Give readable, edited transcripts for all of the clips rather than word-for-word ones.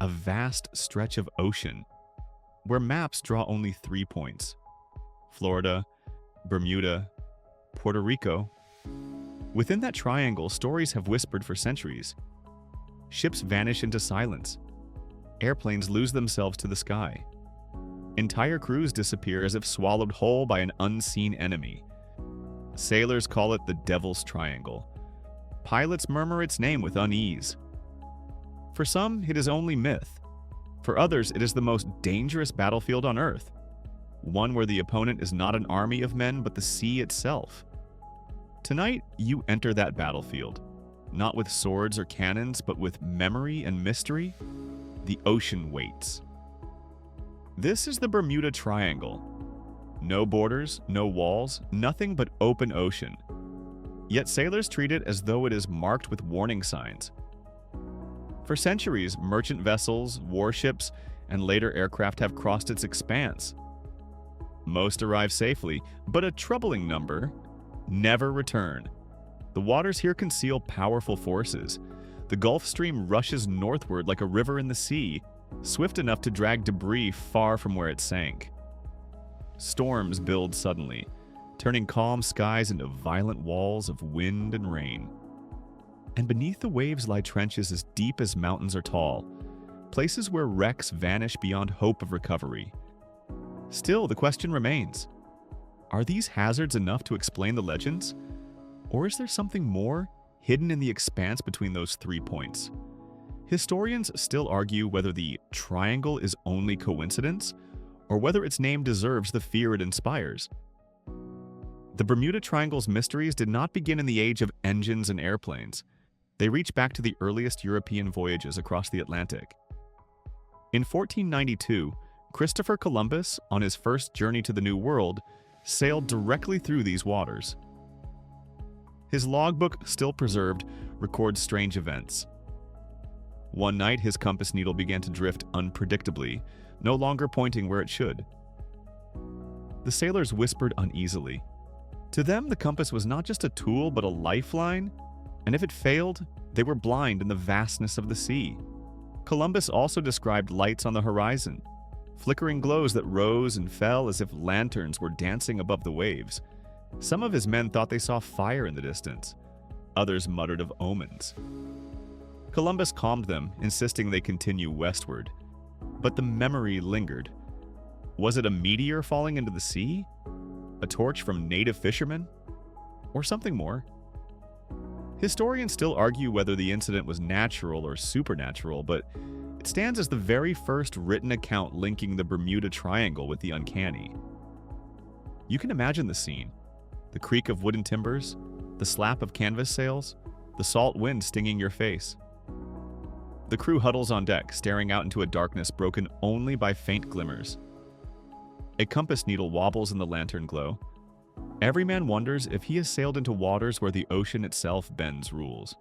a vast stretch of ocean, where maps draw only 3 points: Florida, Bermuda, Puerto Rico. Within that triangle, stories have whispered for centuries. Ships vanish into silence. Airplanes lose themselves to the sky. Entire crews disappear as if swallowed whole by an unseen enemy. Sailors call it the Devil's Triangle. Pilots murmur its name with unease. For some, it is only myth. For others, it is the most dangerous battlefield on Earth. One where the opponent is not an army of men, but the sea itself. Tonight, you enter that battlefield, not with swords or cannons, but with memory and mystery. The ocean waits. This is the Bermuda Triangle. No borders, no walls, nothing but open ocean. Yet sailors treat it as though it is marked with warning signs. For centuries, merchant vessels, warships, and later aircraft have crossed its expanse. Most arrive safely, but a troubling number never return. The waters here conceal powerful forces. The Gulf Stream rushes northward like a river in the sea, swift enough to drag debris far from where it sank. Storms build suddenly, turning calm skies into violent walls of wind and rain. And beneath the waves lie trenches as deep as mountains are tall, places where wrecks vanish beyond hope of recovery. Still, the question remains: are these hazards enough to explain the legends? Or is there something more hidden in the expanse between those 3 points? Historians still argue whether the triangle is only coincidence, or whether its name deserves the fear it inspires. The Bermuda Triangle's mysteries did not begin in the age of engines and airplanes. They reach back to the earliest European voyages across the Atlantic. In 1492, Christopher Columbus, on his first journey to the New World, sailed directly through these waters. His logbook, still preserved, records strange events. One night, his compass needle began to drift unpredictably, no longer pointing where it should. The sailors whispered uneasily. To them, the compass was not just a tool, but a lifeline, and if it failed, they were blind in the vastness of the sea. Columbus also described lights on the horizon, flickering glows that rose and fell as if lanterns were dancing above the waves. Some of his men thought they saw fire in the distance. Others muttered of omens. Columbus calmed them, insisting they continue westward. But the memory lingered. Was it a meteor falling into the sea? A torch from native fishermen? Or something more? Historians still argue whether the incident was natural or supernatural, but it stands as the very first written account linking the Bermuda Triangle with the uncanny. You can imagine the scene: the creak of wooden timbers, the slap of canvas sails, the salt wind stinging your face. The crew huddles on deck, staring out into a darkness broken only by faint glimmers. A compass needle wobbles in the lantern glow. Every man wonders if he has sailed into waters where the ocean itself bends rules.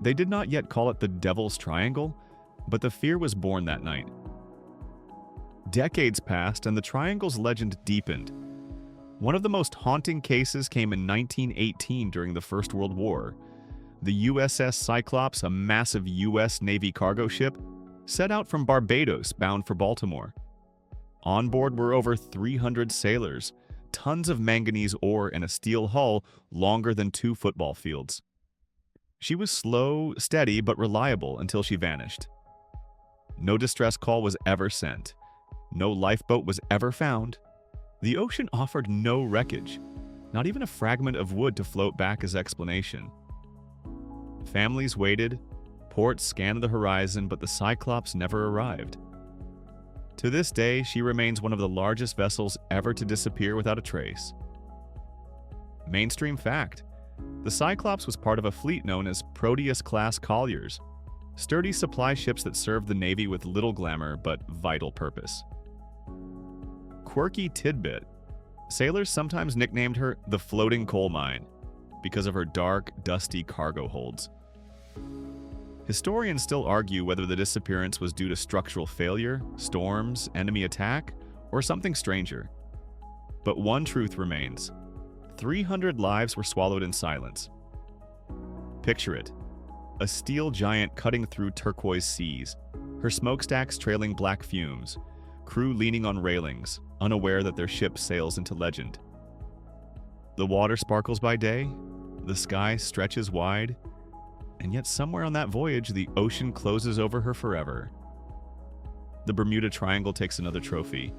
They did not yet call it the Devil's Triangle, but the fear was born that night. Decades passed and the triangle's legend deepened. One of the most haunting cases came in 1918 during the First World War. The USS Cyclops, a massive U.S. Navy cargo ship, set out from Barbados bound for Baltimore. On board were over 300 sailors, tons of manganese ore, and a steel hull longer than 2 football fields. She was slow, steady, but reliable until she vanished. No distress call was ever sent. No lifeboat was ever found. The ocean offered no wreckage, not even a fragment of wood to float back as explanation. Families waited, ports scanned the horizon, but the Cyclops never arrived. To this day, she remains one of the largest vessels ever to disappear without a trace. Mainstream fact: the Cyclops was part of a fleet known as Proteus-class colliers, sturdy supply ships that served the Navy with little glamour but vital purpose. Quirky tidbit: sailors sometimes nicknamed her the Floating Coal Mine because of her dark, dusty cargo holds. Historians still argue whether the disappearance was due to structural failure, storms, enemy attack, or something stranger. But one truth remains: 300 lives were swallowed in silence. Picture it: a steel giant cutting through turquoise seas, her smokestacks trailing black fumes, crew leaning on railings, unaware that their ship sails into legend. The water sparkles by day, the sky stretches wide, and yet somewhere on that voyage, the ocean closes over her forever. The Bermuda Triangle takes another trophy.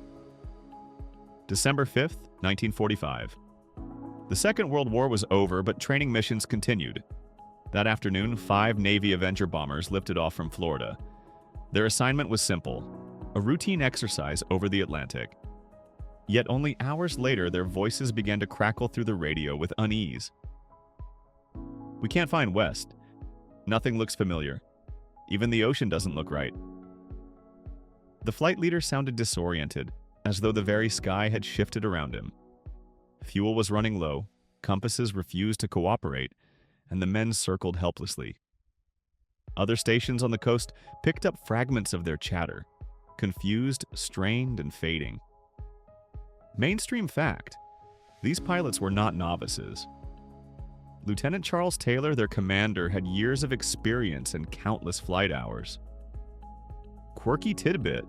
December 5th, 1945. The Second World War was over, but training missions continued. That afternoon, 5 Navy Avenger bombers lifted off from Florida. Their assignment was simple: a routine exercise over the Atlantic. Yet only hours later, their voices began to crackle through the radio with unease. "We can't find West. Nothing looks familiar. Even the ocean doesn't look right." The flight leader sounded disoriented, as though the very sky had shifted around him. Fuel was running low, compasses refused to cooperate, and the men circled helplessly. Other stations on the coast picked up fragments of their chatter, confused, strained, and fading. Mainstream fact: these pilots were not novices. Lieutenant Charles Taylor, their commander, had years of experience and countless flight hours. Quirky tidbit: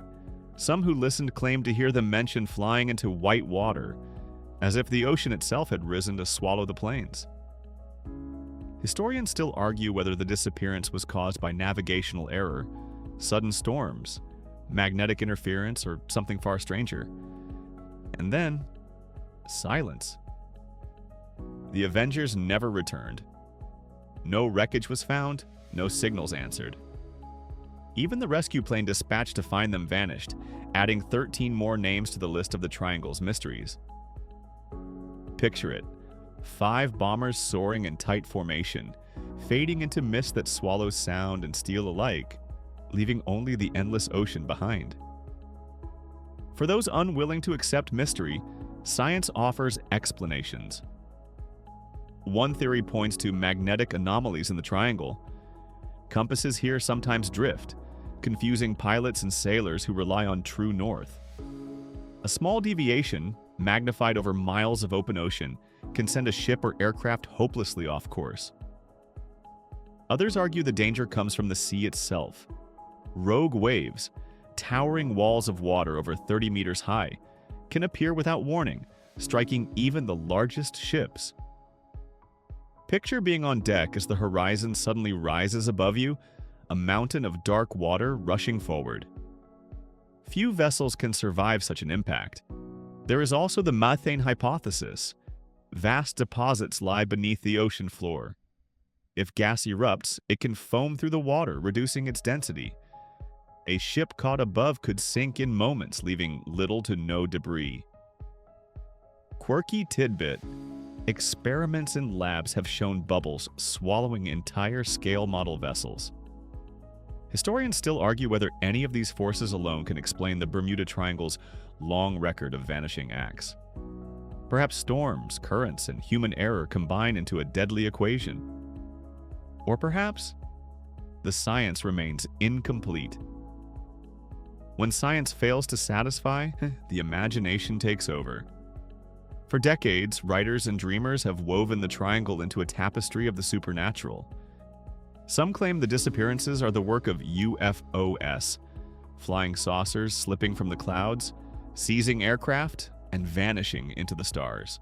some who listened claimed to hear them mention flying into white water, as if the ocean itself had risen to swallow the planes. Historians still argue whether the disappearance was caused by navigational error, sudden storms, magnetic interference, or something far stranger. And then, silence. The Avengers never returned. No wreckage was found, no signals answered. Even the rescue plane dispatched to find them vanished, adding 13 more names to the list of the Triangle's mysteries. Picture it: 5 bombers soaring in tight formation, fading into mist that swallows sound and steel alike, leaving only the endless ocean behind. For those unwilling to accept mystery, science offers explanations. One theory points to magnetic anomalies in the triangle. Compasses here sometimes drift, confusing pilots and sailors who rely on true north. A small deviation, magnified over miles of open ocean, can send a ship or aircraft hopelessly off course. Others argue the danger comes from the sea itself. Rogue waves, towering walls of water over 30 meters high, can appear without warning, striking even the largest ships. Picture being on deck as the horizon suddenly rises above you, a mountain of dark water rushing forward. Few vessels can survive such an impact. There is also the methane hypothesis. Vast deposits lie beneath the ocean floor. If gas erupts, it can foam through the water, reducing its density. A ship caught above could sink in moments, leaving little to no debris. Quirky tidbit: experiments in labs have shown bubbles swallowing entire scale model vessels. Historians still argue whether any of these forces alone can explain the Bermuda Triangle's long record of vanishing acts. Perhaps storms, currents, and human error combine into a deadly equation. Or perhaps the science remains incomplete. When science fails to satisfy, the imagination takes over. For decades, writers and dreamers have woven the triangle into a tapestry of the supernatural. Some claim the disappearances are the work of UFOs, flying saucers slipping from the clouds, seizing aircraft, and vanishing into the stars.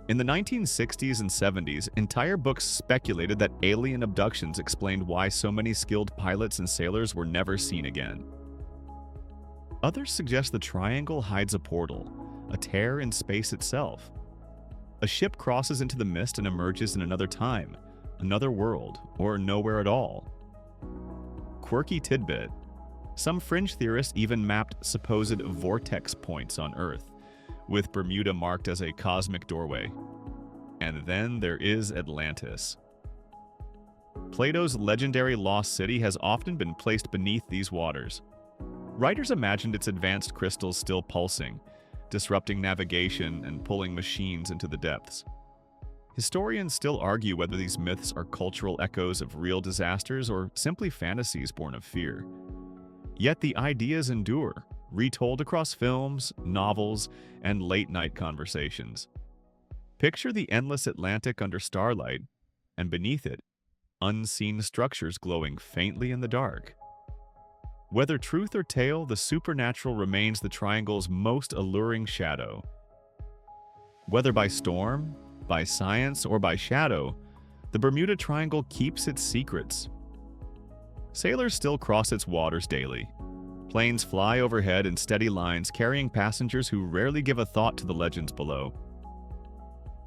In the 1960s and 70s, entire books speculated that alien abductions explained why so many skilled pilots and sailors were never seen again. Others suggest the triangle hides a portal, a tear in space itself. A ship crosses into the mist and emerges in another time, another world, or nowhere at all. Quirky tidbit: some fringe theorists even mapped supposed vortex points on Earth, with Bermuda marked as a cosmic doorway. And then there is Atlantis. Plato's legendary lost city has often been placed beneath these waters. Writers imagined its advanced crystals still pulsing, disrupting navigation and pulling machines into the depths. Historians still argue whether these myths are cultural echoes of real disasters or simply fantasies born of fear. Yet the ideas endure, retold across films, novels, and late-night conversations. Picture the endless Atlantic under starlight, and beneath it, unseen structures glowing faintly in the dark. Whether truth or tale, the supernatural remains the triangle's most alluring shadow. Whether by storm, by science, or by shadow, the Bermuda Triangle keeps its secrets. Sailors still cross its waters daily. Planes fly overhead in steady lines carrying passengers who rarely give a thought to the legends below.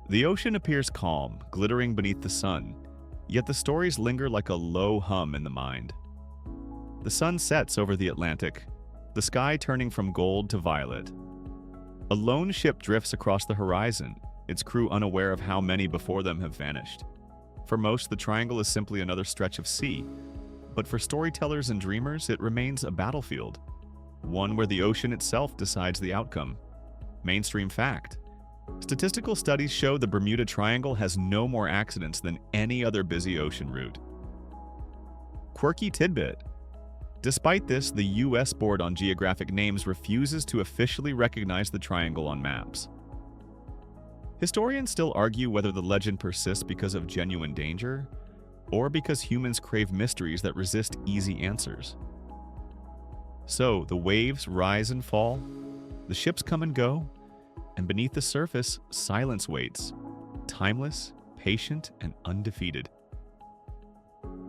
The ocean appears calm, glittering beneath the sun, yet the stories linger like a low hum in the mind. The sun sets over the Atlantic, the sky turning from gold to violet. A lone ship drifts across the horizon, its crew unaware of how many before them have vanished. For most, the triangle is simply another stretch of sea, but for storytellers and dreamers, it remains a battlefield, one where the ocean itself decides the outcome. Mainstream fact: statistical studies show the Bermuda Triangle has no more accidents than any other busy ocean route. Quirky tidbit: despite this, the U.S. Board on Geographic Names refuses to officially recognize the triangle on maps. Historians still argue whether the legend persists because of genuine danger, or because humans crave mysteries that resist easy answers. So, the waves rise and fall, the ships come and go, and beneath the surface, silence waits, timeless, patient, and undefeated.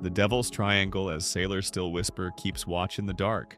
The Devil's Triangle, as sailors still whisper, keeps watch in the dark,